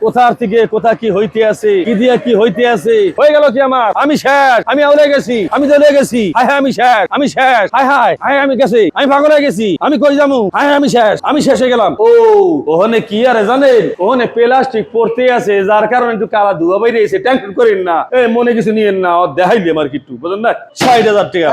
কোথা থেকে কোথা কি হইতে আছে, কি দিয়া কি হইতে আছে। হয়ে গেল কি আমার, আমি শেষ, আমি আউলে গেছি, আমি চলে গেছি, হায় হায় আমি শেষ, আমি শেষ, হায় হায় হায় আমি গেছি, আমি পাগল হয়ে গেছি, আমি কই যামু, হায় হায় আমি শেষ, আমি শেষ হয়ে গেলাম। ও ওখানে কি আরে জানেন, ওখানে প্লাস্টিক পড়তে আছে, যার কারণে একটু কালা ধোয়া বাইরে এসে টেনশন করেন না, এই মনে কিছু নিয়েন না, দেখাইলে আমার কিছু বুঝলেন না। 60,000 টাকা,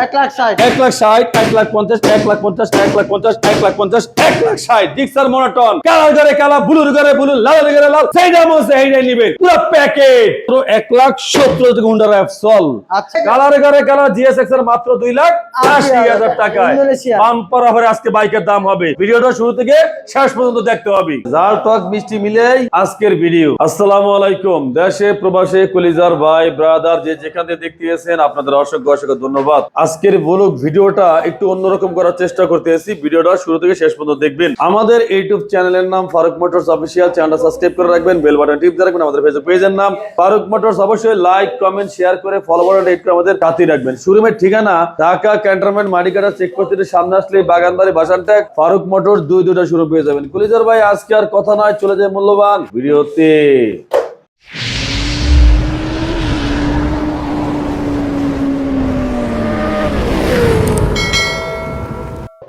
1,60,000, 1,60,000, 1,50,000, 1,50,000, 1,50,000, 1,50,000, 1,60,000 ডিক্সার মনোটন, কালার করে কালা, ব্লুর করে ব্লু, লাল করে লাল, সেইটা মনে এইটাই নিবেন পুরো প্যাকেট। পুরো 1,70,000 টাকা হুন্ডা রাইফ চল। আচ্ছা কালারে করে কালার জিএসএক্স এর মাত্র 2,80,000 টাকায় ইন্দোনেশিয়া। বাম্পার অফারে আজকে বাইকের দাম হবে। ভিডিওটা শুরু থেকে শেষ পর্যন্ত দেখতে হবে। জাল টক মিষ্টি মিলেই আজকের ভিডিও। আসসালামু আলাইকুম। দেশে প্রবাসে কলিজার ভাই ব্রাদার যে যেখানে দেখতেছেন আপনাদের অসংখ্য অসংখ্য ধন্যবাদ। আজকের ব্লগ ভিডিওটা একটু অন্যরকম করার চেষ্টা করতেছি। ভিডিওটা শুরু থেকে শেষ পর্যন্ত দেখবেন। আমাদের ইউটিউব চ্যানেলের নাম ফারুক মোটরস অফিসিয়াল। চ্যানেলটা সাবস্ক্রাইব করে রাখবেন, বেল বাটন টিপ দিয়ে রাখবেন। আমাদের ফেসবুক পেজের নাম ফারুক মোটরস। অবশ্যই লাইক কমেন্ট শেয়ার করে ফলো বাটন হিট করে আমাদের সাথে রাখবেন। শোরুমের ঠিকানা ঢাকা ক্যান্টনমেন্ট মানিকাটা চেকপোস্টের সামনে আসলে বাগানবাড়ি বাসানট্যাগ ফারুক মোটরস দুইটা শুরু পেয়ে যাবেন। কলিজার ভাই আজকে আর কথা নয়, চলে যায় মূল্যবান ভিডিওতে।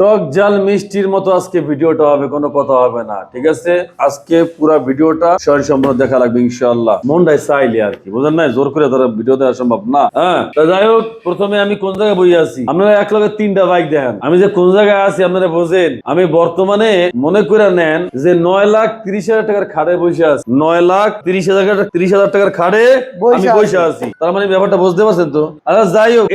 টক জাল মিষ্টির মতো আজকে ভিডিওটা হবে, কোনো কথা হবে না, ঠিক আছে? আজকে পুরো ভিডিওটা সরাসরি সম্পূর্ণ দেখা লাগবে ইনশাআল্লাহ। মনটাই চাইলে আর কি, বুঝেন না, জোর করে ধরে ভিডিও দেওয়া সম্ভব না। হ্যাঁ, তা যাই হোক, প্রথমে আমি কোন জায়গায় বসে আছি আপনারা এক লগে 3টা বাইক দেখেন। আমি যে কোন জায়গায় আছি আপনারা বোঝেন। আমি বর্তমানে মনে করে নেন যে 9,30,000 টাকার খাড়ে বসে আছি। 9,30,000 টাকার খাড়ে আমি বসে আছি। তার মানে ব্যাপারটা বুঝতে পারছেন তো? আচ্ছা যাই হোক,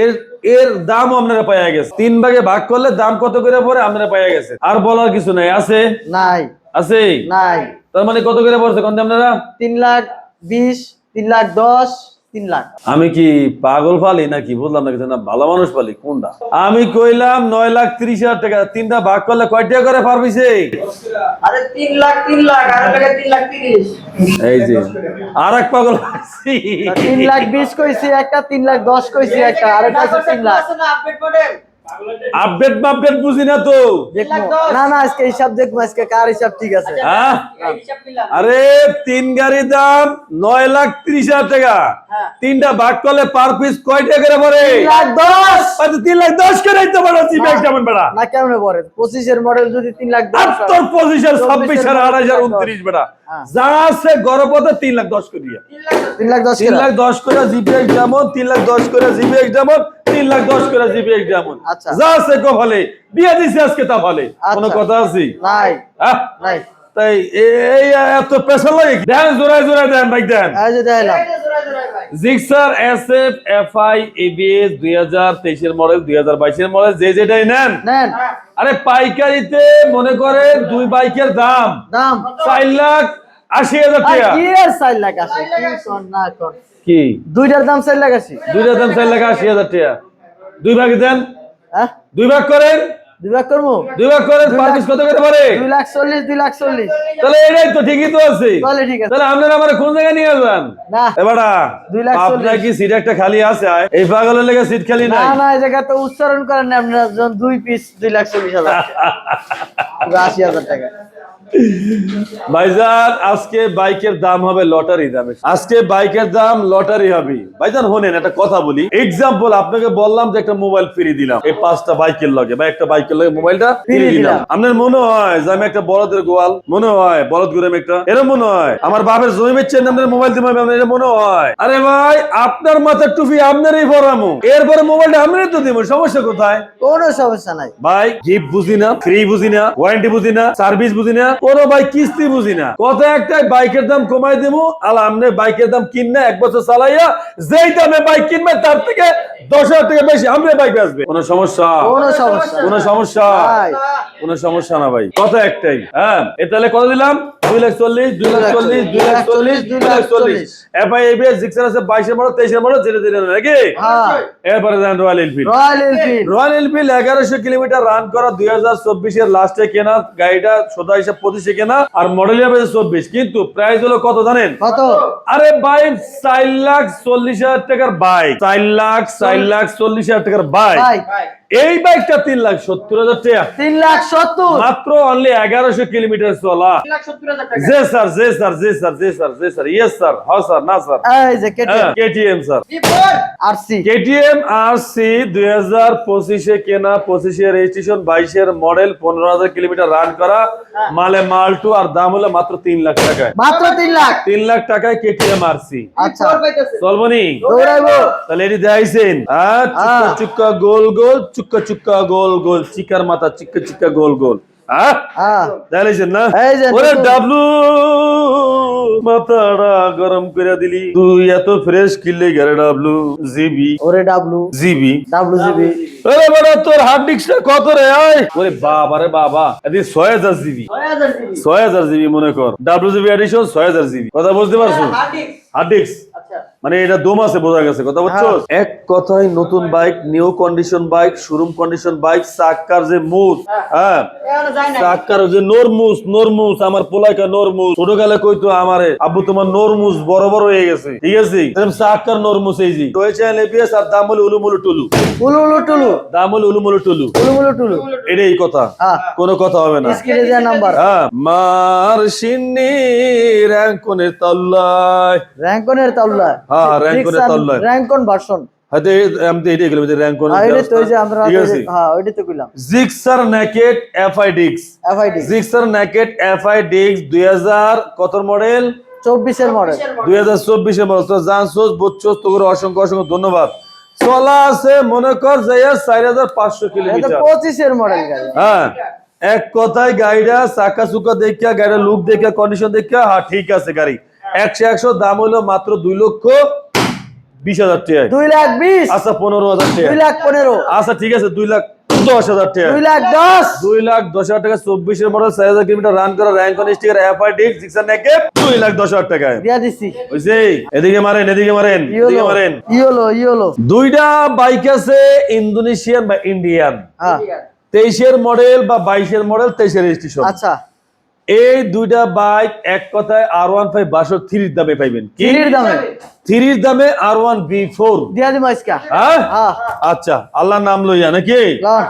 এর দাম আপনারা পাইয়া গেছে। 3 ভাগে ভাগ করলে দাম কত করে পড়ে আপনারা পাইয়া গেছে। আর বলার কিছু নাই, আছে নাই আছে নাই। তার মানে কত করে পড়ছে কোন আপনারা? 3,20,000, 3,10,000, 3,00,000। আমি কি পাগল ফালি নাকি বুঝলাম না কিছু, না ভালো মানুষ ফালি কোনটা? আমি কইলাম 9,30,000 টাকা। 3টা ভাগ করলে কয় টাকা করে পারবিছে? আরে 3,00,000, 3,00,000 আর টাকা 3,30,000। এই যে আরেক পাগল আছি। 3,20,000 কইছি একটা, 3,10,000 কইছি একটা, আর এটা আছে 3,00,000। আপডেট মডেল আপডেট বুঝি না তো। না না, আজকে হিসাব দেখবো, আজকে কার হিসাব ঠিক আছে। হ্যাঁ? হিসাব নিলাম। আরে 3 গাড়ির দাম 9,30,000 টাকা। 3টা ভাগ করলে পার পিস কয় টাকা করে পড়ে? 3,10,000। 3,10,000 করে দিতে পারো সিবেক কেমন বেটা? না কেমনে পড়ে? 25 এর মডেল যদি 3,10,000 হয়। 25,000, 26,000, 28,000, 29 বেটা যা আছে গড়পথে 3,10,000 করিয়া। 3,10,000 3,10,000 করে জিপিএক্স যেমন, 3,10,000 করে জিপিএক্স যেমন, 3,10,000 করে জিপিএক্স যেমন, আচ্ছা। যা আছে কপালে দিয়ে দিছে আজকে তা ফলে। কোনো কথা আছে? নাই হ্যাঁ? নাই। তাই এই এত পেশা লাগে দেন, জোড়ায় জোড়ায় দেন ভাই, দেন। এই যে দেখাইলাম। জিক্সার এসএফ এফআই এবিএস 2023 এর মডেল, 2022 এর মডেল, যে যেটাই নেন। নেন। আরে পাইকারিতে মনে করে দুই বাইকের দাম দাম 4,80,000 আর টাকা। কি আর 4,00,000 আছে? কি কোন না কোন? কি দুইটার দাম 4,00,000 আছে। দুইটার দাম 4,80,000 টাকা। দুই ভাগে দেন, হ্যাঁ, দুই ভাগ করেন, দুই ভাগ করবো। দুই ভাগ করেন, পার পিস কত করে পারে? 2,40,000, 2,40,000। তাহলে এটাই তো ঠিকই তো আছে। তাহলে ঠিক আছে। তাহলে আপনারা আমার কোন জায়গায় নিয়ে যান? না এবারা 2,40,000। আপনার কি সিট একটা খালি আছে? এই পাগলের লেগে সিট খালি না নাই। না, এই জায়গা তো উচ্চারণ করেন না আপনারা। যখন 2 পিস 2,40,000 80,000 টাকা। ভাইজান আজকে বাইকের দাম হবে লটারি দামে। আজকে বাইকের দাম লটারি হবে। ভাইজান হোনেন একটা কথা বলি। এক্সাম্পল আপনাকে বললাম যে একটা মোবাইল ফ্রি দিলাম এই 5টা বাইকের লগে, বা একটা বাইকের লগে মোবাইলটা ফ্রি দিলাম। আপনার মনে হয় যে আমি একটা বলদের গোয়াল? মনে হয় বলদ ঘুরে একটা? এরকম মনে হয় আমার বাপের জমি বেচছেন আপনার মোবাইল দিবেন? এটা মনে হয়? আরে ভাই আপনার মাথার টুপি আপনারই পরামো, এরপরে মোবাইলটা আপনারই তো দিব, সমস্যা কোথায়? কোনো সমস্যা নাই ভাই গিফট বুঝি না, ফ্রি বুঝি না, ওয়ারেন্টি বুঝি না, সার্ভিস বুঝি না, কোনো ভাই কিস্তি বুঝি না। কত একটাই বাইকের দাম কমাই দেবো, আর আপনি বাইকের দাম কিননা 1 বছর চালাইয়া যেই দামে বাইক কিনবে তার থেকে 10,000 টাকা বেশি আপনি বাইক আসবে। কোনো সমস্যা? কোনো সমস্যা কোনো সমস্যা? নাই। কোনো সমস্যা না ভাই, কথা একটাই। হ্যাঁ, তাহলে কত দিলাম? 2,40,000, 2,40,000, 2,40,000, 2,40,000। এফআই এবিএস জিক্সার আছে 22 এর মডেল, 23 এর মডেল, যেটা দিলেন নাকি? হ্যাঁ, এরপরে then Royal Enfield. Royal Enfield. Royal Enfield 1100 kilometre run করা, 2024 এর লাস্টে কেনা গাড়িটা, 17 হিসাব 25 এ কেনা, আর মডেল হবে 24। কিন্তু প্রাইস হলো কত জানেন? কত? আরে ভাই 4,40,000 টাকার বাইক, 4,40,000 টাকার বাইক। বাইক এই বাইকটা 3,70,000 টাকা, 3,70,000 মাত্র অনলি 1100 কিলোমিটার চলা। 3,70,000 টাকা। জি স্যার, জি স্যার, জি স্যার, জি স্যার, জি স্যার, ইয়েস স্যার, হ্যাঁ স্যার, না স্যার, এই যে KTM KTM sir, RC KTM RC 2025 এ কেনা, 25 এর রেজিস্ট্রেশন, 22 এর মডেল, 15,000 কিলোমিটার রান করা, মালে মালটু, আর দাম হলো মাত্র 3 লাখ টাকায়। মাত্র 3 লাখ। 3 লাখ টাকায় কেটিএম আরসি আচ্ছা চলবনি? দৌড়াইবো। তাহলে এটি দেখাইছেন, চুক্কা চুক্কা গোল গোল, চুক্কা চুক্কা গোল গোল, চিকার মাথা চিক্কা চিক্কা গোল গোল, হ্যাঁ দেখাইছেন না? এই যে ওরে নতুন। ডাবলু, মাথাটা গরম করে দিলি, তুই এত ফ্রেশ কিনলে গেলে ডাবলু জিবি ওরে ডাব্লু জিবি। জিবি ওরে বড়, তোর হার্ড ডিস্কটা কত রে? আয় ওরে বাবা রে বাবা, এদি 6000 জিবি, 6000 জিবি মনে কর, ডাবলু জিবি এডিশন 6000 জিবি। কথা বুঝতে পারছো? হার্ড ডিস্ক মানে এটা দম আছে, বোঝা গেছে, কথা বুঝছো? এক কথায় নতুন bike, new condition bike, showroom condition bike, চাক্কার যে মুজ, হ্যাঁ চাক্কার যে নরমুজ, নরমুজ আমার পোলাইকা নরমুজ, ছোটকালে কইতো আমারে, আব্বু তোমার নরমুজ বড় বড় হয়ে গেছে, ঠিক আছে? চাক্কার নরমুজ এই জি টয়েছে এপিএস, আর দাম হলো উলুমুলু টুলু, উলু উলু টুলু দাম হলো উলুমুলু টুলু, উলু উলু টুলু। এটাই কথা, হ্যাঁ কোনো কথা হবে না। স্ক্রিনে দেওয়া নাম্বার। হ্যাঁ, মার সিন্নি র‍্যাঙ্কনের তল্লায়, র‍্যাঙ্কনের তাওলা। হ্যাঁ, র‍্যাঙ্কনের তাওলায়। র‍্যাঙ্কন ভার্সন। হয়তো আমি তো এটাই গেলাম, র‍্যাঙ্কন, হ্যাঁ এটা তো ওই যে আমরা ঠিক আছে? হ্যাঁ ওইটা তো কইলাম। জিক্সার নেকেড এফআই ডিক্স, এফআইডি জিক্সার নেকেড এফআই ডিক্স 2000 কত মডেল? 24 এর মডেল। 2024 এর মডেল। তো জানছোস বুঝছোস, তোর অসংখ্য অসংখ্য ধন্যবাদ। চলা আছে মনে কর যাইয়া 4500 এটা তো কিলোমিটার। 25 এর মডেল গাড়ি। হ্যাঁ, এক কথায় গাড়িটা চাকা চুকা দেখা, গাড়ির লুক দেখা, কন্ডিশন দেখা, হ্যাঁ ঠিক আছে গাড়ি 100 দাম হলো মাত্র 2,20,000 টাকা। 2,20,000 আচ্ছা 15,000 টাকা। 2,15,000 আচ্ছা ঠিক আছে 2,10,000 টাকা। 2,10,000 2,10,000 টাকা, 24 এর মডেল, 6000 কিলোমিটার রান করা, র‍্যাঙ্কন স্টিকার এফআই ডিক্স, জিক্সার নেকেড, 2,10,000 টাকায়। দিয়া দিছি। বুঝছি? এদিকে মারেন, এদিকে মারেন, এদিকে মারেন। ইয়োলো দুইটা বাইক আছে, ইন্দোনেশিয়ান বা ইন্ডিয়ান, হ্যাঁ 23 এর মডেল বা 22 এর মডেল, 23 এর রেজিস্ট্রেশন। আচ্ছা এই দুইটা বাইক এক কথায় R15 ভার্সন 3 এর দামে পাইবেন। কি কিনির দামে 3 এর দামে R1 B4? দিয়া দিমা আজকে। হ্যাঁ হ্যাঁ আচ্ছা, আল্লাহর নাম লইয়া নাকি? লন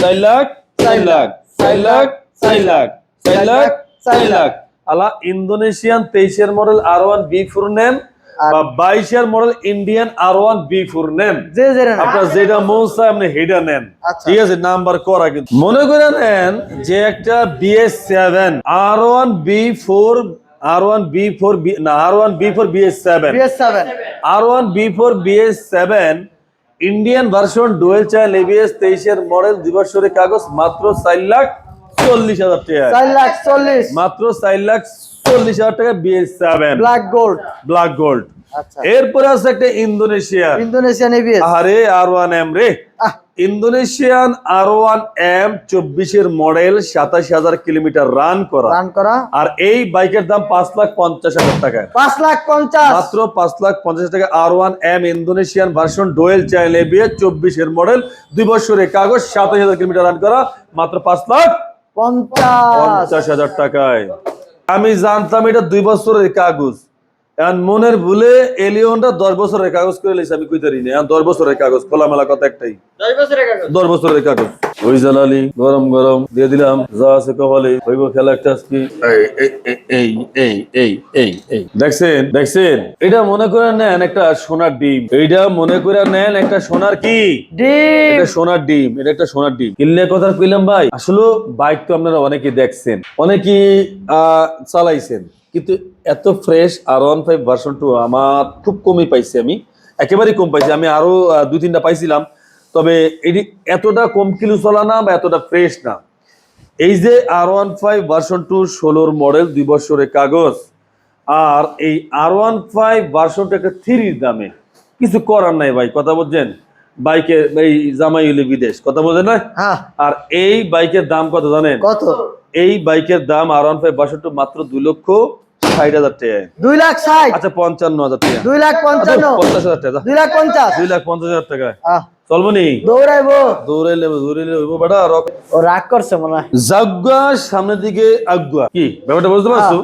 4 লাখ 4 লাখ 4 লাখ 4 লাখ 4 লাখ 4 লাখ। আল্লাহ ইন্দোনেশিয়ান 23 এর মডেল R1 B4 নেন, বা 22 এর মডেল ইন্ডিয়ান R1 B4 নেন, যে যে না। আপনার যেটা মন চায় আপনি হেডা নেন, আচ্ছা। ঠিক আছে? নাম্বার করা কিন্তু মনে করে নেন যে একটা BS7 R1 B4, R1 B4 না R1 B4 BS7, BS7 R1 B4 BS7 Indian version, dual channel ABS, 23 এর মডেল, 2 বছরের কাগজ, মাত্র 4,40,000 টাকা। 4,40,000 মাত্র 4,40,000 টাকা BS7 black gold. Black gold. আচ্ছা এরপরে আছে একটা ইন্দোনেশিয়ান, ইন্দোনেশিয়ান এবিএস। আরে R1M রে, ইন্দোনেশিয়ান R1M 24 এর মডেল, 27,000 কিলোমিটার রান করা, আর এই বাইকের দাম 5,50,000 টাকা। 5,50,000 মাত্র 5,50,000 টাকা R1M Indonesian version, dual channel ABS, 24 এর মডেল, 2 বছরের কাগজ, 27,000 কিলোমিটার রান করা, মাত্র 5,50,000 টাকায়। আমি জানতাম এটা 2 বছরের কাগজ, এখন মনের ভুলে এলিয়নটা 10 বছরের কাগজ করে লেছে, আমি কইতারি না। এখন 10 বছরের কাগজ, খোলামেলা কথা একটাই, 10 বছরের কাগজ। ওই জালালি গরম গরম দিয়ে দিলাম, যা আছে কপালে হইব খেলা একটা আজকে। এই দেখছেন দেখছেন, এটা মনে করে নেন একটা সোনার ডিম, এইটা মনে করে নেন একটা সোনার কি ডিম। এটা সোনার ডিম, এটা একটা সোনার ডিম। কিনলে কথা কইলাম ভাই, আসলে বাইক তো আপনারা অনেকেই দেখছেন, অনেকেই চালাইছেন, কিন্তু এত ফ্রেশ R15 ভার্সন 2 আমার খুব কমই পাইছি, আমি একেবারেই কম পাইছি। আমি আরো 2-3টা পাইছিলাম, তবে এটি এতটা কম কিলো চলা না বা এতটা ফ্রেশ না। এই যে R15 ভার্সন 2 16 মডেল, 2 বছরের কাগজ, আর এই R15 ভার্সনটা একটা 3 দামে, কিছু করার নাই ভাই, কথা বলছেন? বাইকের এই জামাই হইলে বিদেশ, কথা বোঝেন না? হ্যাঁ আর এই বাইকের দাম কত জানেন? কত? এই বাইকের দাম R15 ভার্সন 2 মাত্র 2,60,000 টাকা। 2,60,000 আচ্ছা 55,000 টাকা, 2,55,000 50,000 টাকা, 2,50,000 2,50,000 টাকা। চলবো নি? দৌড়াইবো। দৌড়াইলে হইবো বেটা। ও রাগ করছে মনে হয়। জাগুয়া সামনের দিকে আগুয়া, কি ব্যাপারটা বুঝতে পারছো?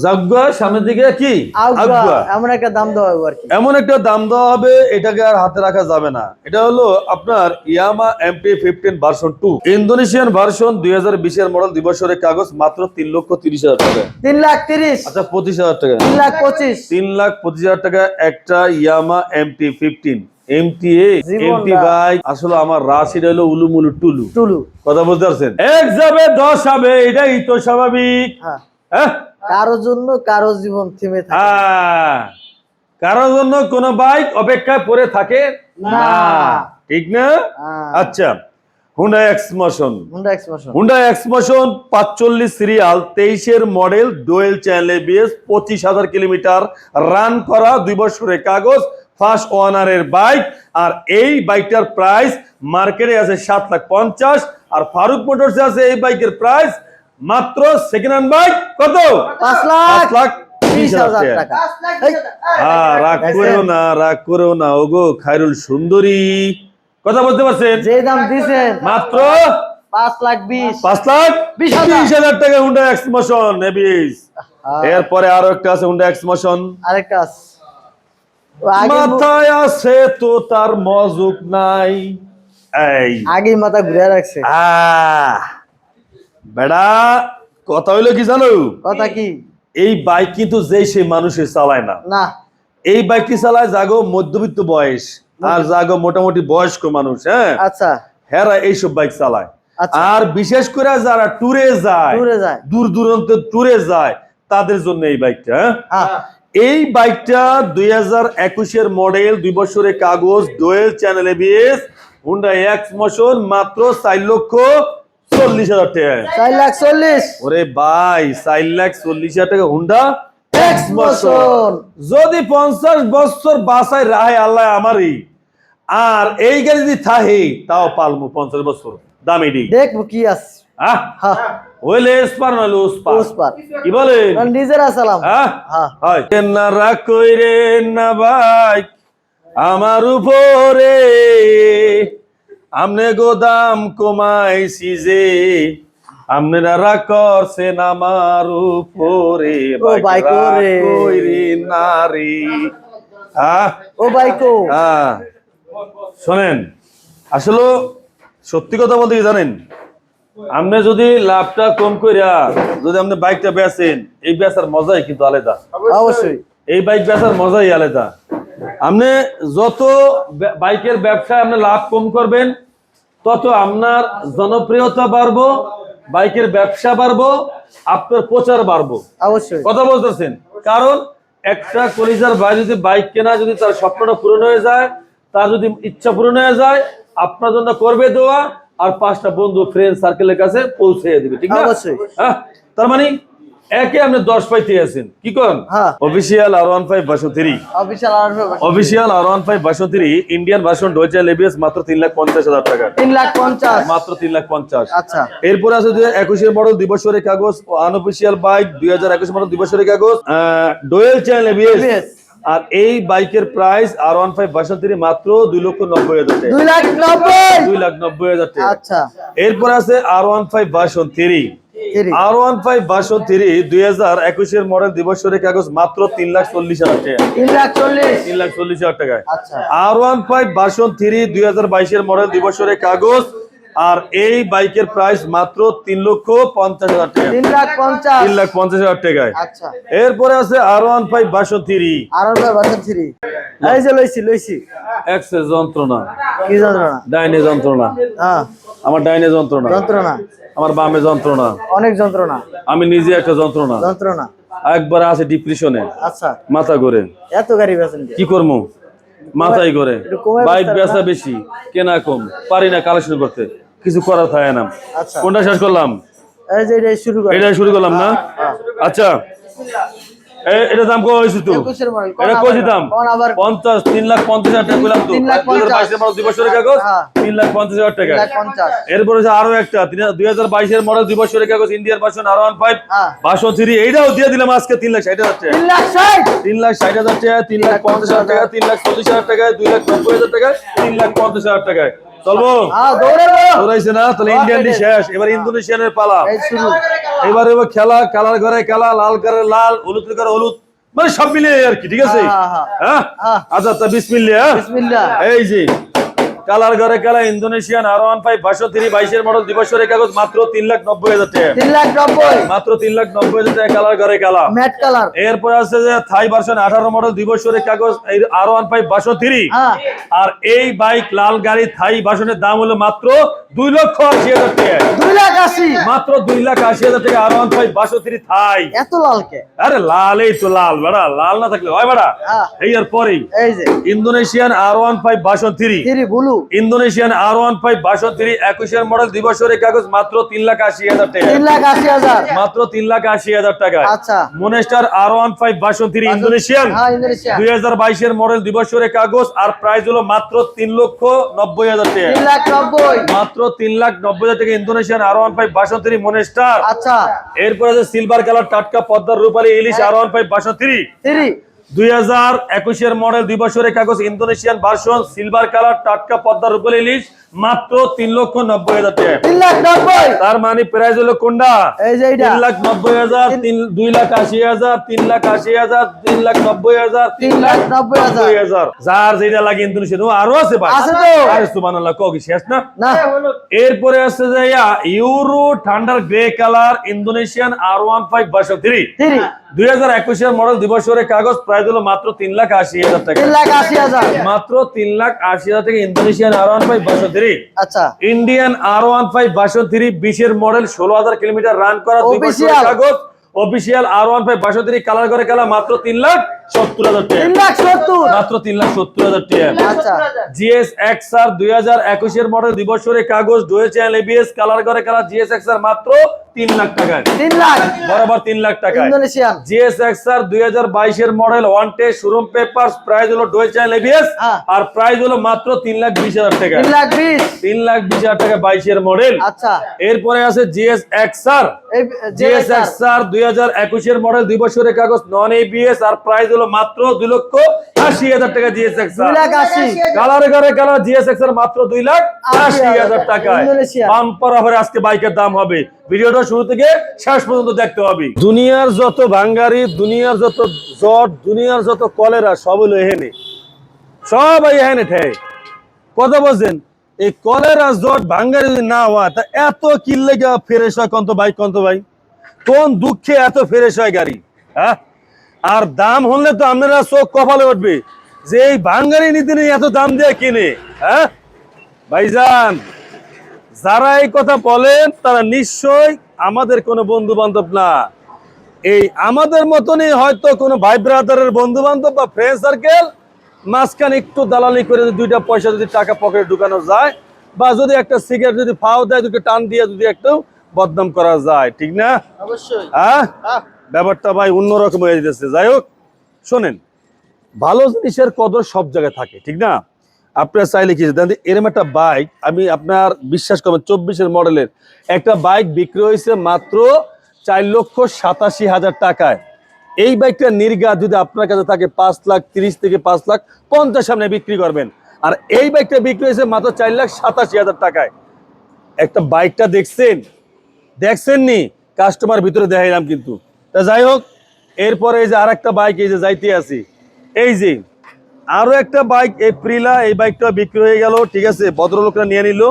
জাগুয়া সামনের দিকে কি আগুয়া, এমন একটা দাম দেওয়া হবে আর কি। এমন একটা দাম দেওয়া হবে, এটাকে আর হাতে রাখা যাবে না। এটা হলো আপনার ইয়ামা MT-15 ভার্সন 2 ইন্দোনেশিয়ান ভার্সন 2020 এর মডেল, 2 বছরের কাগজ, মাত্র 3,30,000 টাকা। 3,30,000। আচ্ছা 25,000 টাকা। 3,25,000। 3,25,000 টাকা একটা ইয়ামা MT-15 MTA MT ভাই। আসলে আমার রাশিটা হলো উলুমুলু টুলু টুলু। কথা বলতে পারছেন? 1 যাবে 10 হবে, এটাই তো স্বাভাবিক। হ্যাঁ, হ্যাঁ, কারো জন্য কারো জীবন থেমে থাকে কারোর জন্য কোন বাইক অপেক্ষায় পড়ে থাকে না, ঠিক না? আচ্ছা, হুন্ডা এক্সমোশন। হুন্ডা এক্সমোশন 45 সিরিয়াল, 23 এর model, dual channel ABS, 25,000 kilometre run করা, 2 বছরের কাগজ, ফার্স্ট ওনারের বাইক। আর এই বাইকটার প্রাইস মার্কেটে আছে 7,50,000, আর ফারুক মোটরসে আছে এই বাইকের প্রাইস মাত্র সেকেন্ড হ্যান্ড বাইক কত? 5,20,000 টাকা। রাগ করেও না, রাগ করেও না ওগো খায়রুল সুন্দরী, কথা বলতে পারছেন? যে দাম দিছেন মাত্র 5,20,000 টাকা হুন্ডা এক্সমোশন ABS। এরপরে আরো একটা আছে হুন্ডা এক্সমোশন, আরেকটা আছে। মাথায় আছে তো তার মজুক নাই। এই আগে মাথা ঘুরে রাখছে। বেড়া কথা হইলো কি জানো? কথা কি? এই বাইক কিন্তু যে সে মানুষের চালায় না। না, এই বাইকটি চালায় জাগো মধ্যবিত্ত বয়স আর জাগো মোটামুটি বয়স্ক মানুষ। হ্যাঁ, আচ্ছা, হেরা এইসব বাইক চালায়। আচ্ছা। আর বিশেষ করে যারা ট্যুরে যায়, দূর দূরান্ত ট্যুরে যায়, তাদের জন্য এই বাইকটা। এই বাইকটা 2021 এর মডেল, 2 বছরের কাগজ, ডুয়েল চ্যানেল ABS, হুন্ডা এক্সমোশন, মাত্র 4,40,000 টাকা। 4,40,000? ওরে ভাই, 4,40,000 টাকা হুন্ডা এক্সমোশন। যদি 50 বছর বাসায় রাহে আল্লাহ আমারই, আর এই গাড়ি যদি থাহে তাও পালমু 50 বছর দামি দি দেখবো কি আছে। হইলে স্পার না লুসপার, কি বলেন? নিজের আসসালাম। হয় না রাগ কইরে না ভাই আমার উপরে, আমনে গোদাম কমাইছি যে, আপনারা রাগ করছেন আমার উপরে, ভাই কইরে নারী। ও বাইকো, শোনেন, আসলে সত্যি কথা বলতে কি জানেন, আপনি যদি লাভটা কম কইরা যদি আপনি বাইকটা বেচেন, এই বেচার মজাই কিন্তু আলাদা। অবশ্যই এই বাইক বেচার মজাই আলাদা। আপনি যত বাইকের ব্যবসায় আপনি লাভ কম করবেন, তত আপনার জনপ্রিয়তা বাড়বো, বাইকের ব্যবসা বাড়বো, আপনার প্রচার বাড়বো। অবশ্যই কথা বলতেছেন? কারণ একটা কলিজার ভাই যদি বাইক কেনা, যদি তার স্বপ্নটা পূরণ হয়ে যায়, তার যদি ইচ্ছা পূরণ হয়ে যায়, আপনার জন্য করবে দোয়া, আর 5টা বন্ধু ফ্রেন্ড সার্কেলের কাছে পৌঁছে দিবে, ঠিক না? অবশ্যই। তার মানে একে আপনি 10 পাইতে আছেন, কি করেন? Official R15 version 3, official R15 version 3 Indian version dual channel ABS, মাত্র 3,50,000 টাকা। 3,50,000 মাত্র 3,50,000। আচ্ছা, এরপর আছে 2021 এর মডেল, 2 বছরের কাগজ, আনঅফিসিয়াল বাইক, 2021 মডেল, 2 বছরের কাগজ, ডুয়েল চ্যানেল ABS। আর এই বাইকের প্রাইস R15 ভার্সন 3 মাত্র 2,90,000 টাকা। 2,90,000 টাকা। আচ্ছা, এরপর আছে R15 ভার্সন 3, R15 ভার্সন 3 2021 এর মডেল, 2 বছরের কাগজ, মাত্র 3,40,000 টাকা। 3,40,000 টাকায়। R15 ভার্সন 3 2022 এর মডেল, 2 বছরের কাগজ, আর এই বাইকের প্রাইস মাত্র 3,50,000 টাকা। 3,50,000 টাকায়। এরপরে আছে R15 ভার্সন 3, এই যে লইছি এক্সেস যন্ত্রণা। কি যন্ত্রণা? ডাইনে যন্ত্রণা। আমার ডাইনে যন্ত্রণা, আমার বামে যন্ত্রণা, অনেক যন্ত্রণা। আমি নিজে একটা যন্ত্রণা। একবার আছে ডিপ্রেশনে। আচ্ছা, মাথা ঘুরে। এত গাড়ি বেচেন কি করবো? মাথায় ঘুরে। বাইক বেচা বেশি, কেনা কম, পারি না কালেকশন করতে, কিছু করার থাকে না। কোনটা শেষ করলাম? এটা শুরু করলাম না? আচ্ছা, এটা দাম কত হয়েছে? তো এটা কত দাম? 50, 3,50,000 টাকা বললাম তো। 2022 এর মডেল, 2 বছরের কাগজ, 3,50,000 টাকা। এরপর আছে আরো একটা 2022 এর মডেল, 2 বছরের কাগজ, ইন্ডিয়ান ভার্সন R15 ভার্সন 3, এইটাও দিয়ে দিলাম আজকে 3,60,000 টাকা। 3,60,000 টাকা, 3,50,000 টাকা, 3,40,000 টাকা, 2,90,000 টাকা, 3,50,000 টাকা। চলবো? দৌড়াইছে না? তাহলে ইন্ডিয়ানটি শেষ, এবার ইন্দোনেশিয়ানের পালা। এবারে খেলা, কালার ঘরে খেলা, লাল করে লাল, হলুদ করে হলুদ, মানে সব মিলিয়ে আর কি, ঠিক আছে? হ্যাঁ, আচ্ছা, তা বিসমিল্লাহ। এই যে কালার ঘরে খেলা ইন্দোনেশিয়ান R15 ভার্সন 3 22 মডেল দিবসের কাগজ মাত্র 3,90,000 টাকা। 3,90,000 মাত্র 3,90,000 টাকা কালার ঘরে খেলা। Matte colour. এরপর আছে যে থাই ভার্সন 18 মডেল দিবসের কাগজ এই R15 ভার্সন 3। আর এই বাইক লাল গাড়ি থাই ভার্সনের দাম হলো মাত্র 2,80,000 টাকা। 2,80,000 মাত্র 2,80,000 টাকা R15 ভার্সন 3 থাই। এত লাল কে? আরে লাল, এই তো লাল বেড়া, লাল না থাকলে হয় বেড়া। এই আর পরেই এই যে Indonesian R15 version 3 blue. Indonesian R15 version 3 21 model দিবসের কাগজ মাত্র 3,80,000 টাকা। 3,80,000 মাত্র 3,80,000 টাকা। আচ্ছা। মনেস্টার R15 ভার্সন 3 ইন্দোনেশিয়ান 2022 এর মডেল দিবসের কাগজ, আর প্রাইস হলো মাত্র 3,90,000 টাকা। 3,90,000 মাত্র 3,90,000 টাকা ইন্দোনেশিয়ান R15 ভার্সন 3 মনেস্টার। আচ্ছা। এরপর আছে সিলভার কালার টাটকা পদ্মার রূপালী ইলিশ R15 ভার্সন 3 2021 এর মডেল দিবসের কাগজ ইন্দোনেশিয়ান ভার্সন সিলভার কালার টাটকা পদ্মার রূপালী ইলিশ মাত্র 3,90,000 টাকা। 3,90,000 তার মানে প্রাইস হলো কোনটা? এই যে এটা 3,90,000, 2,80,000, 3,80,000, 3,90,000, 3,90,000 যার যেটা লাগে ইন্দোনেশিয়ান আরো আছে ভাই। আছে তো। আরে সুবহানাল্লাহ, কও কি শেষ না? না। এরপরে আছে যে euro thunder grey colour Indonesian R15 version 3 2021 এর মডেল দিবসের কাগজ, প্রাইস হলো মাত্র 3,80,000 টাকা। 3,80,000 মাত্র 3,80,000 টাকা ইন্দোনেশিয়ান R15 ভার্সন 3। আচ্ছা। ইন্ডিয়ান R15 ভার্সন 3 20 এর মডেল 16,000 কিলোমিটার রান করা Official। কাগজ অফিশিয়াল R15 ভার্সন 3 কালার করে খেলা মাত্র 3,70,000 টাকা। 3,70,000 মাত্র 3,70,000 টাকা। আচ্ছা। GS XR 2021 এর মডেল দিবসের কাগজ ডুয়েল চ্যানেল ABS কালার করে খেলা GS XR মাত্র 3 লাখ টাকায়। 3 লাখ বরাবর 3 লাখ টাকায় ইন্দোনেশিয়ান। GS XR 2022 এর model one test showroom papers, price হলো ডুয়েল চ্যানেল ABS আর প্রাইস হলো মাত্র 3,20,000 টাকা। 3,20,000 3,20,000 টাকা 22 এর মডেল। আচ্ছা। এরপরে আছে GS XR 2021 এর মডেল দিবসের কাগজ নন ABS আর প্রাইস হলো মাত্র 2,80,000 টাকা। GS XR 2,80,000 কালারে করে কালার GS XR মাত্র 2,80,000 টাকায়। বাম্পার অফারে আজকে বাইকের দাম হবে। ভিডিওটা শুরু থেকে শেষ পর্যন্ত দেখতে হবে। দুনিয়ার যত ভাঙ্গারি, দুনিয়ার যত জট, দুনিয়ার যত কলেরা সব হলো এখানে, সব এখানে ঠেয়। কথা বলছেন, এই কলেরা জট ভাঙ্গারি যদি না হয় তা এত কিনলে ফ্রেশ হয় কত ভাই, কত ভাই কোন দুঃখে এত ফ্রেশ হয় গাড়ি? হ্যাঁ, আর দাম হলে তো আপনারা চোখ কপালে উঠবে যে এই ভাঙ্গারি নিতে নেই এত দাম দিয়ে কিনে। হ্যাঁ ভাইজান, যারা এই কথা বলেন তারা নিশ্চয় আমাদের কোনো বন্ধু বান্ধব না। এই আমাদের মতনই হয়তো কোনো ভাই ব্রাদারের বন্ধু বান্ধব বা ফ্রেন্ড সার্কেল, মাঝখানে একটু দালালি করে যদি 2টা পয়সা যদি টাকা পকেটে ঢুকানো যায়, বা যদি একটা সিগারেট যদি ফাও দেয়, দুটো টান দিয়ে যদি একটু বদনাম করা যায়, ঠিক না? অবশ্যই। হ্যাঁ, ব্যাপারটা ভাই অন্যরকম হয়ে যেতেছে। যাই হোক, শোনেন, ভালো জিনিসের কদর সব জায়গায় থাকে, ঠিক না? আপনার চাইলে কি এরকম একটা বাইক, আমি আপনার বিশ্বাস করবেন 24 এর মডেলের একটা বাইক বিক্রি হয়েছে মাত্র 4,87,000 টাকায়। এই বাইকটা নির্ঘাত যদি আপনার কাছে থাকে 5,30,000 থেকে 5,50,000 সামনে বিক্রি করবেন। আর এই বাইকটা বিক্রি হয়েছে মাত্র 4,87,000 টাকায়। একটা বাইকটা দেখছেন নি? কাস্টমার ভিতরে দেখাইলাম কিন্তু। তা যাই হোক, এরপরে এই যে আর একটা বাইক এই যে যাইতে আছি, এই যে আরো একটা বাইক এপ্রিলা, এই বাইকটা বিক্রি হয়ে গেল, ঠিক আছে, ভদ্রলোকরা নিয়ে নিল।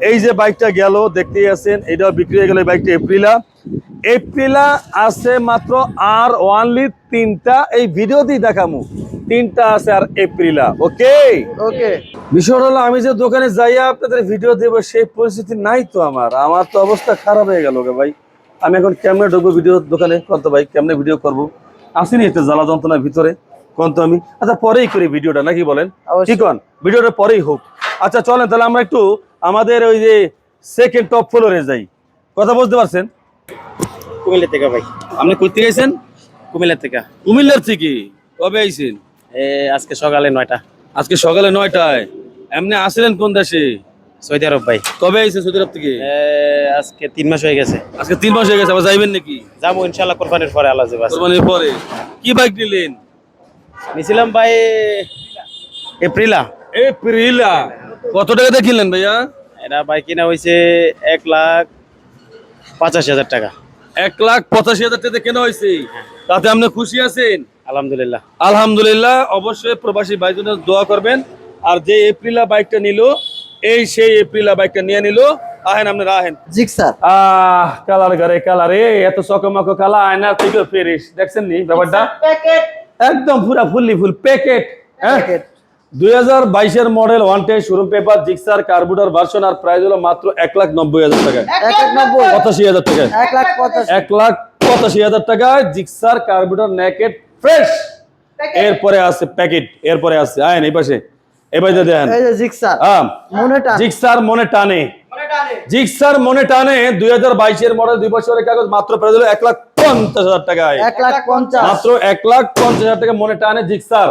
এই যে বাইকটা গেল, দেখতেই আছেন, এটাও বিক্রি হয়ে গেল। এই বাইকটা এপ্রিলা আছে মাত্র আর অনলি 3টা, এই ভিডিওতেই দেখামু 3টা আছে আর এপ্রিলা। ওকে ওকে। বিষয় হলো আমি যে দোকানে যাইয়া আপনাদের ভিডিও দেবো সেই পরিস্থিতি নাই তো আমার তো অবস্থা খারাপ হয়ে গেল ভাই। আমি এখন কেমনে ঢুকবো ভিডিও দোকানে, কত ভাই কেমনে ভিডিও করবো? আসিনি একটা জ্বালা যন্ত্রণার ভিতরে, কত আমি আচ্ছা পরেই করি ভিডিওটা, নাকি বলেন? ঠিক ভিডিওটা পরেই হোক। আচ্ছা চলেন তাহলে আমরা একটু আমাদের ওই যে সেকেন্ড টপ ফ্লোরে যাই। কথা বুঝতে পারছেন? কুমিল্লা থেকে ভাই। আপনি করতে গেছেন? কুমিল্লা থেকে। কুমিল্লার থেকে কবে আইছেন? আজকে সকালে 9টা। আজকে সকালে 9টায়। এমনি আসলেন কোন দেশে? সৌদি আরব ভাই। কবে আইছে সৌদি আরব থেকে? আজকে 3 মাস হয়ে গেছে। আজকে 3 মাস হয়ে গেছে, আবার যাইবেন নাকি? যাবো ইনশাআল্লাহ কোরবানির পরে আল্লাহ যাবে। কোরবানির পরে। কি বাইক নিলেন? নিছিলাম ভাই এপ্রিলা। এপ্রিলা। কত টাকা দিয়ে কিনলেন ভাইয়া? এটা ভাই কিনা হয়েছে 1,85,000 টাকা। 1,85,000 টাকা দিয়ে কেনা হয়েছে। তাতে আপনি খুশি আছেন? আলহামদুলিল্লাহ। আলহামদুলিল্লাহ। অবশ্যই প্রবাসী ভাইদের দোয়া করবেন। আর যে এপ্রিলা বাইকটা নিল, এই সেই এপ্রিলা বাইকটা নিয়ে নিল। আহেন আপনারা আহেন। জিক্সার। কালার ঘরে কালার, এত চকমকো কালা, আয়না থেকে ফেরিস। দেখছেন নি ব্যাপারটা? প্যাকেট। একদম পুরা ফুল প্যাকেট। হ্যাঁ, 2022 model, one test showroom paper, Gixxer carburettor version. আর প্রাইস হলো মাত্র 1,90,000 টাকা। 85,000 টাকা। 1,85,000 টাকায় জিক্সার কার্বুরেটর নেকেড ফ্রেশ। এরপরে আছে প্যাকেট, এরপরে আছে আইন এই পাশে, এই পাশে দেখেন। এই যে জিক্সার। হ্যাঁ, মনে টান। জিক্সার মনে টানে। জিক্সার মনে টানে 2022 মডেল, 2 বছরের কাগজ, মাত্র প্রাইস হলো 1,50,000 টাকায়। 1,50,000। মাত্র 1,50,000 টাকা মনে টানে জিক্সার।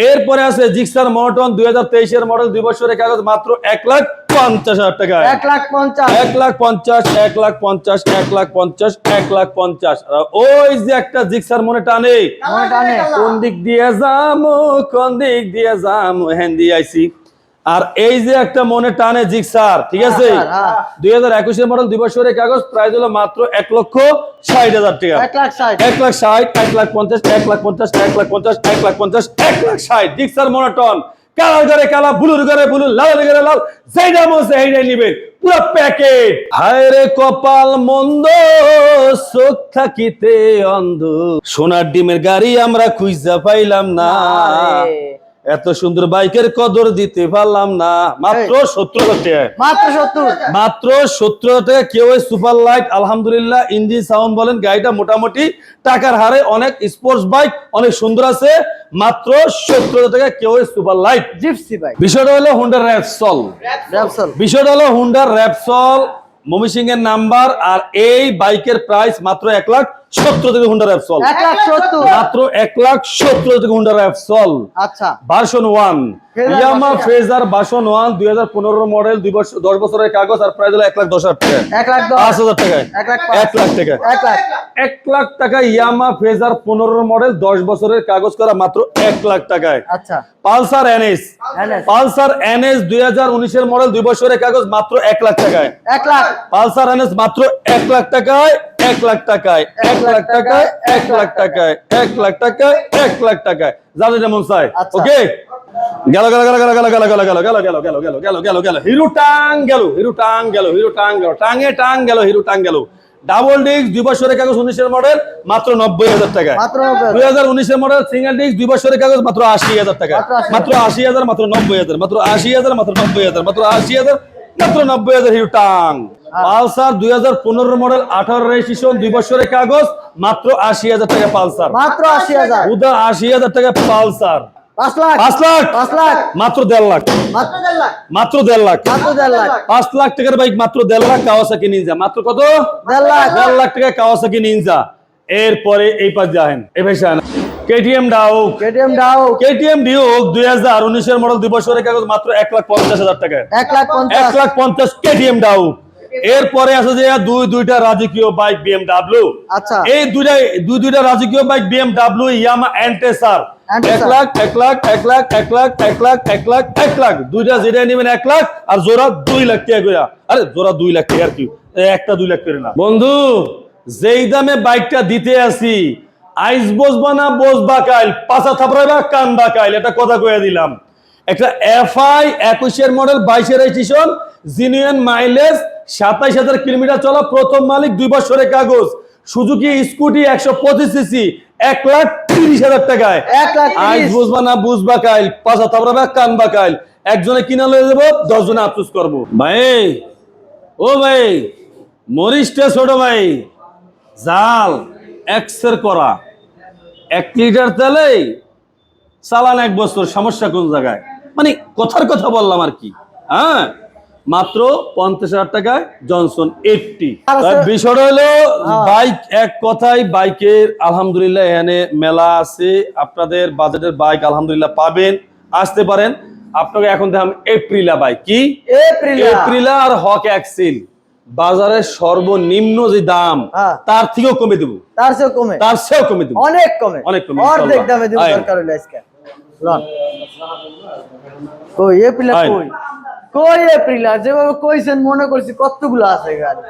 এরপরে আছে জিক্সার মোটন 2023 মডেল, 2 বছরের কাগজ, মাত্র 1,50,000 টাকায়। 1,50,000। 1,50,000, 1,50,000, 1,50,000, 1,50,000। ওই যে একটা জিক্সার মনে টানে। মনে টানে। কোন দিক দিয়ে যামু হ্যান দিয়ে আইছি। আর এই যে একটা মনে টানে জিক্সার, ঠিক আছে? 2021 মডেল, 2 বছরের কাগজ, প্রাইস হলো মাত্র 1,60,000 টাকা। 1,60,000। 1,60,000, 1,50,000, 1,50,000, 1,50,000, 1,50,000, 1,60,000 জিক্সার মনোটন। কালার করে কালা, ব্লুর করে ব্লু, লাল করে লাল, যেটা মনে এইটাই নিবেন, পুরো প্যাকেট। হায় রে কপাল মন্দ, চোখ থাকিতে অন্ধ, সোনার ডিমের গাড়ি আমরা খুঁজা পাইলাম না। এত সুন্দর বাইকের কদর দিতে পারলাম না। মাত্র 70,000 টাকা। মাত্র 70। মাত্র 70,000 টাকা। কেউ সুপার লাইট, আলহামদুলিল্লাহ, ইঞ্জিন সাউন্ড বলেন, গাড়িটা মোটামুটি টাকার হারে অনেক স্পোর্টস বাইক, অনেক সুন্দর আছে। মাত্র 70,000 টাকা কেউ সুপার লাইট। Gypsy bike. বিষয়টা হলো হুন্ডা র্যাপসল। বিষয়টা হলো হুন্ডা র্যাপসল, ময়মনসিংহ এর নাম্বার। আর এই বাইকের প্রাইস মাত্র 1,70,000 টাকা। Honda Repsol 1,70,000। মাত্র 1,70,000 টাকা। হুন্ডা র্যাপসল আচ্ছা। ভার্সন 1, ইয়ামা ফেজার ভার্সন 1, 2015 মডেল, 10 বছরের কাগজ। আর প্রাইস হলো 1,10,000 টাকা। 5,000 টাকায়। 1,00,000 টাকা। 1,00,000 টাকা ইয়ামা ফেজার 15 মডেল, 10 বছরের কাগজ করা, মাত্র 1,00,000 টাকায়। আচ্ছা। Pulsar NS, Pulsar NS 2019 model, 2 বছরের কাগজ, মাত্র 1,00,000 টাকায়। 1,00,000। পালসার এনএস মাত্র 1,00,000 টাকায়। 1,00,000 টাকায়। 1,00,000 টাকায়। 1,00,000 টাকায়। 1,00,000 টাকায়। 1,00,000 টাকায়। যাদের যেমন চাই। ওকে, গেল গেল গেল গেল গেল গেল গেল গেল গেল গেল গেল গেল গেল গেল গেল হিরো টাং গেল, হিরো টাং গেল, হিরো টাং গেল, টাঙে টাং গেল, হিরো টাং গেল। ডাবল ডিস্ক 2 বছরের কাগজ, 19 মডেল, মাত্র 90,000 টাকা। 2019 মডেল সিঙ্গেল ডিস্ক 2 বছরের কাগজ, মাত্র 80,000 টাকা। মাত্র 80,000, মাত্র 90,000, মাত্র 80,000, মাত্র 90,000, মাত্র 80,000, মাত্র 90,000 hero tongue. Pulsar 2015 model, 18 registration, 2 বছরের কাগজ, মাত্র 80,000 টাকা পালসার। মাত্র 80,000। উদা 80,000 টাকা পালসার। 5 লাখ। 5 লাখ। 5 লাখ। মাত্র 1.5 লাখ। মাত্র 1.5 লাখ। মাত্র 1.5 লাখ। মাত্র 1.5 লাখ। 5 লাখ টাকার বাইক, মাত্র 1.5 লাখ। কাওয়াসাকি নিনজা মাত্র কত? 1.5 লাখ। 1.5 লাখ টাকা কাওয়াসাকি নিনজা। এরপরে এই পাশ যাবেন, এই ভাই শান কেটিএম ডাউক। কেটিএম ডাউক। কেটিএম ডিউক 2019 এর মডেল, 2 বছরের কাগজ, মাত্র 1,50,000 টাকা। 1,50,000। 1,50,000 কেটিএম ডাউক। এরপরে আছে যে দুইটা রাজকীয় বাইক বিএমডব্লিউ। আচ্ছা। এই দুইটা রাজকীয় বাইক বিএমডব্লিউ ইয়ামা এন্টেসার। 1 লাখ 1 লাখ 1 লাখ 1 লাখ 1 লাখ 1 লাখ 1 লাখ। দুইটা যেটা নেবেন 1 লাখ, আর জোড়া 2 লাখ টাকা করে। আরে জোড়া 2 লাখ টাকা, আর কি একটা 2 লাখ করে না বন্ধু। যেই দামে বাইকটা দিতে আসি, আইস বসবা না বসবা কাইল, পাছা থাপড়াইবা কান্দা কাইল, এটা কথা কয়ে দিলাম। একটা FI 21 model, 22 registration, genuine mileage, 27,000 kilometre চলা, প্রথম মালিক, 2 বছরের কাগজ, সুজুকি স্কুটি 125 সিসি, 1,30,000 টাকায়। 1,30,000। আইস বুঝবা না বুঝবা কাইল, পাছা থাপড়াইবা কান্দা কাইল। একজনে কিনা লয়ে যাবো, 10 জনে আফসোস করবো। ভাই ও ভাই, মরিচটা ছোট ভাই, জাল এক্সের করা 1 লিটার তেলে চালান 1 বছর, সমস্যা কোন জায়গায়? মানে কথার কথা বললাম আর কি। হ্যাঁ, মাত্র 50,000 টাকায় জনসন 80। বিষয়টা হলো বাইক, এক কথায় বাইকের আলহামদুলিল্লাহ এখানে মেলা আছে। আপনাদের বাজেটের বাইক আলহামদুলিল্লাহ পাবেন, আসতে পারেন। আপনাকে এখন দেখাম এপ্রিলা ভাই কি এপ্রিলা এপ্রিলা আর হক এক্সিল বাজারের সর্বনিম্ন যে দাম হ্যাঁ। তার থেকেও কমে দেবো, তার চেয়ে কমে তার চেয়েও কমে দেবো, অনেক কমে অনেক কমে, অর্ধেক ইনশাআল্লাহ। দামে দিব আয়। দরকার হইলে আজকে লন কই এপ্রিলা আয়। কই এপ্রিলা যেভাবে কইছেন মনে করছি কতগুলো আছে গাড়ি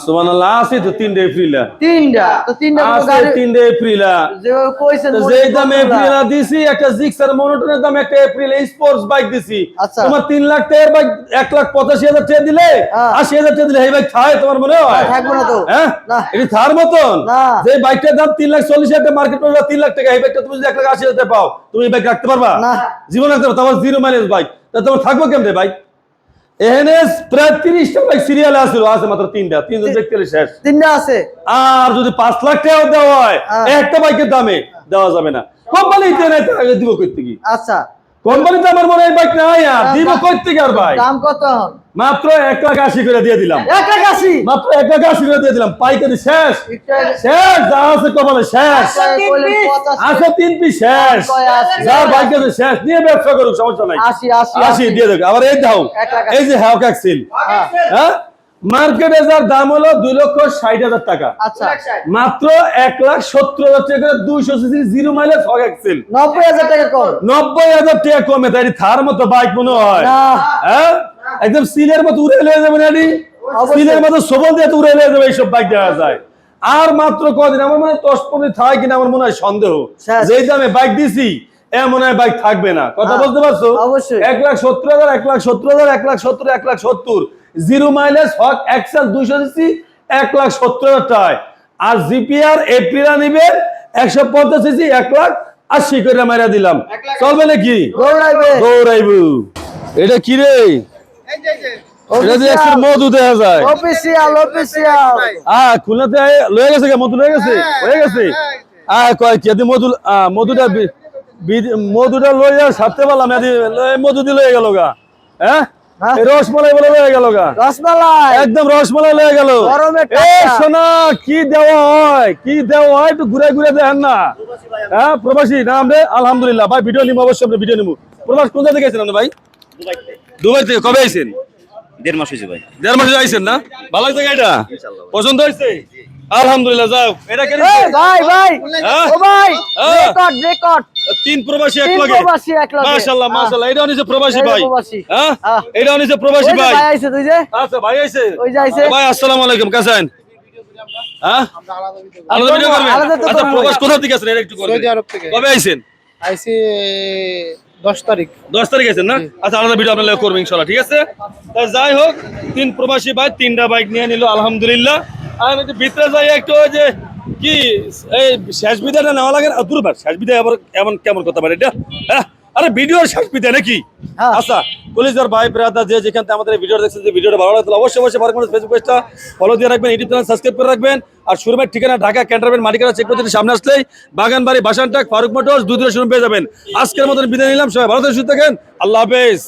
সুবহানাল্লাহ, আছে তো 3 এপ্রিলা, তিনটা তো তিনটা কোনো আছে গাড়ি 3 এপ্রিলা। যেভাবে কইছেন মনে যেই হয় দামে কতগুলা। এপ্রিলা দিছি, একটা জিক্সার মনোটনের দাম একটা এপ্রিল স্পোর্টস বাইক দিছি, আচ্ছা। তোমার 3 লাখ টাকার বাইক 1,85,000 টাকা দিলে, হ্যাঁ। 80,000 টাকা দিলে এই বাইক খায় তোমার মনে হয়? থাকবো না তো হ্যাঁ, না। এটি থার মতন। না। যে বাইকটার দাম 3,40,000 টাকা মার্কেট প্রাইস 3 লাখ টাকা, এই বাইকটা তুমি যদি 1,80,000 টাকা পাও, তুমি এই বাইক রাখতে পারবা? না। জীবন রাখতে পারবা? তোমার 0 মাইলেজ বাইক, তা তোমার থাকবো কেমনে বাইক? এনএস প্রায় 30টা বাইক সিরিয়ালে আছিল, আছে মাত্র 3টা, 3জন দেখতে হলে শেষ। তিনটা আছে আর যদি 5 লাখ টাকা দেওয়া হয় হ্যাঁ। একটা বাইকের দামে দেওয়া যাবে না। কোম্পানি দিব কই থেকে? আচ্ছা কোম্পানিতে আমার মনে হয় বাইক নাই, আর দিব কই থেকে আর ভাই? দাম কত এখন মাত্র 1,80,000 করে দিয়ে দিলাম, 1,80,000 মাত্র 1,80,000 করে দিয়ে দিলাম, পাইকারি শেষ, একটু আগে- শেষ, যা আছে কপালে শেষ, একটু আগে কইলেন 85 আছে 3 পিস শেষ, কয় আছে? যার বাইক আছে শেষ, নিয়ে ব্যবসা করুক, সমস্যা নাই। 80 দিয়ে দেখ, আবার এই দাও, 1,80,000 এই যে হ্যাক এক্সিল, হ্যাঁ, মার্কেটে যার দাম হলো 2,60,000 টাকা, আচ্ছা মাত্র 1,70,000 টাকা করে 200 সিসি 0 মাইলেজ হক এক্সেল, 90,000 টাকা কম 90,000 টাকা কমে, তাই থার মতো বাইক মনে হয়? না হ্যাঁ, একদম সিলের মতো উড়ে লয়ে যাবে না এটি? অবশ্যই। সিলের মতো সবল দিয়ে তো উড়ে লয়ে যাবে, এইসব বাইক দেখা যায়। আর মাত্র কদিন, আমার মনে হয় 10-15 থাকে কিনা আমার মনে হয় সন্দেহ, শেষ। যেই দামে বাইক দিছি এমন হয় বাইক থাকবে না, কথা হ্যাঁ, বলতে পারছো? অবশ্যই। 1,70,000, 1,70,000, 1,70,000, 1,70,000 0 মাইলেজ হক এক্সেল 200 সিসি 1,70,000 টাকায়। আর জিপিআর এপ্রিলা নিবেন 150 সিসি 1,80,000 করে মাইরা দিলাম, চলবে নাকি? দৌড়াইবে দৌড়াইবু। এটা কি রে? এটা দিয়ে একটু মধু দেয়া যায়। অফিসিয়াল খুলনাতে লয়ে গেছে, মধু লয়ে গেছে, হয়ে গেছে। কয় কি এদি মধু, মধুটা মধুটা লইয়া সারতে পারলাম, এদি মধু দিয়ে লয়ে গেল গা। হ্যাঁ, হ্যাঁ। এই রসমালাই বলে লয়ে গেল গা, রসমালাই একদম রসমালাই লয়ে গেল। গরমের এই টাকা। সোনা, কি দেওয়া হয়, কি দেওয়া হয়, একটু ঘুরে ঘুরে দেখেন না। হ্যাঁ, প্রবাসী নাম রে, আলহামদুলিল্লাহ ভাই, ভিডিও নিবো, অবশ্যই আমরা ভিডিও নিবো। প্রবাস কোন জায়গা থেকে গেছেন আপনি ভাই? দুবাই থেকে। কবে আইছেন? 1.5 মাস হয়েছে ভাই। 1.5 মাস আইছেন না? ভালো লাগছে গাড়িটা? পছন্দ হয়েছে? আলহামদুলিল্লাহ, যাও। এটা কেন? ভাই হ্যাঁ? ও ভাই হ্যাঁ। রেকর্ড 3 প্রবাসী এক তিন লগে। প্রবাসী এক লগে। মাশাআল্লাহ, মাশাআল্লাহ। এটাও নিছে প্রবাসী এই যে ভাই। প্রবাসী। হ্যাঁ? হ্যাঁ। এটাও নিছে প্রবাসী ওই যে ভাই। ভাই আইছে তুই যে আচ্ছা, ভাই আইছে। ওই যে আইছে। ভাই আসসালামু আলাইকুম, কাছেন? হ্যাঁ? আলাদা ভিডিও করবেন? আলাদা তো আচ্ছা, করবো। প্রবাস কোথা থেকে আছেন? এটা একটু করবেন। সৌদি আরব থেকে। কবে আইছেন? আইসি 10 তারিখ। 10 তারিখ আছেন না? আচ্ছা, আলাদা ভিডিও আপনারা করবেন ইনশাআল্লাহ, ঠিক আছে? তাই যাই হোক, 3 প্রবাসী ভাই 3টা বাইক নিয়ে নিল, আলহামদুলিল্লাহ। আর একটু ভিতরে যাই, একটু ওই যে কি এই শেষ বিদায়টা নেওয়া লাগে না? দুর্বার শেষ বিদায় আবার এমন কেমন কথা পারে এটা? হ্যাঁ, আরে ভিডিওর শেষ বিদায় নাকি? হ্যাঁ। আচ্ছা, কলিজার ভাই ব্রাদার যে যেখান থেকে আমাদের এই ভিডিও দেখছেন, যে ভিডিওটা ভালো লাগলে অবশ্যই ফেসবুক পেজটা ফলো দিয়ে রাখবেন, ইউটিউব চ্যানেল সাবস্ক্রাইব করে রাখবেন। আর শোরুমের ঠিকানা ঢাকা ক্যান্টনমেন্ট মালিকানা চেক পোস্টের সামনে আসলেই বাগানবাড়ি বাসানটাক ফারুক মোটরস 2 শোরুম পেয়ে যাবেন। আজকের মতন বিদায় নিলাম, সবাই ভালো থাকেন, সুস্থ থাকেন, আল্লাহ হাফেজ।